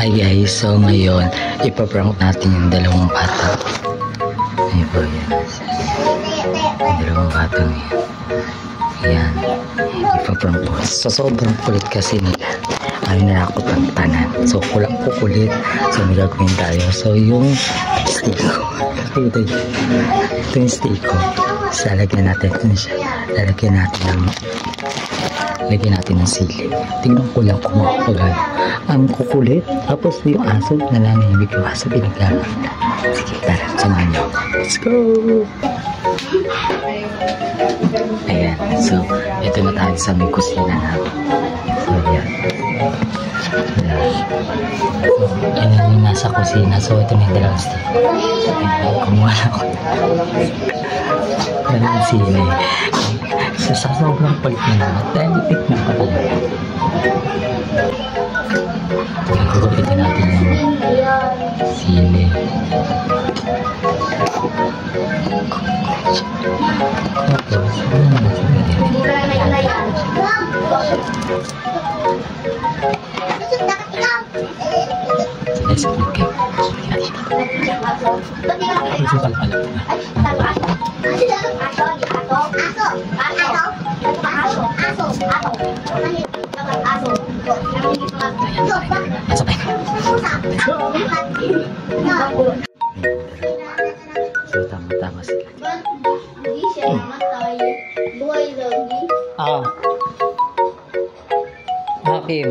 Hi guys, so ngayon ipaprank natin yung dalawang bata. Ayun po yan. Yung dalawang bata ngayon. Ayan, ipaprank ko. So sobrang kulit kasi nila. Ano na ako ang tanan. So kulang ko kulit. So may gagawin tayo. So yung stick ko. Ito yung stick ko. So lalagyan natin ito siya. Lalagyan natin ng sili. Tingnan ko lang kung makapagano. Ang kukulit. Tapos yung aso, nananahimik yung aso. Pinaglaman. Sige, tara. Samahan niyo. Let's go! Ayan. So, ito na tayo sa may kusina natin. So, ayan. Ayan yung nasa kusina. So, ito na yung dalawang stick. Ayan, kumuha na ako. Dalawang sili. So, sa sobrang palit na naman. Dahil itikman ka talaga. Gugupitin natin yung sili. Tapos, ano naman siya ganyan. Sige, sige. Ito pala. So tama sila. Hindi siya namatay. Buhay lagi. Hakim.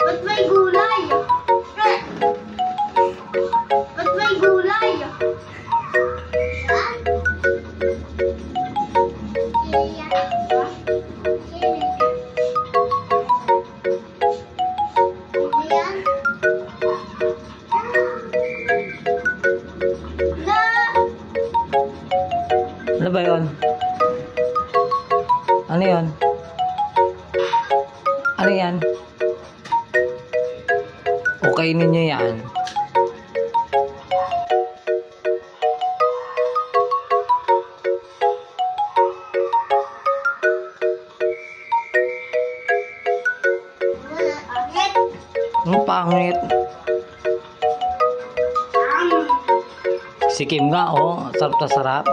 Ba't may gulay? Ba't may gulay? Ano ba yun? Ano yun? Ano yan? Okay ninyo yan. Ang pangit. Sikim nga, oh. Sarap na sarap.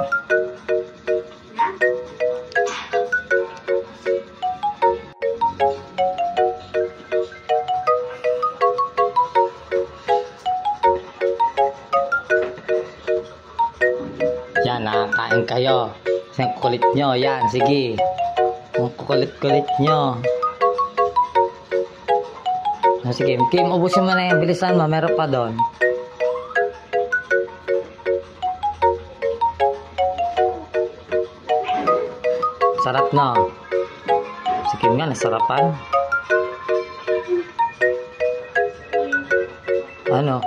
Yan, nakakain kayo. Ang kulit nyo. Yan, sige. Ang kulit-kulit nyo. Sige, Kim, ubusin mo na yung bilisan mo. Meron pa doon. Sarap na. Si Kim nga, nasarapan. Ano?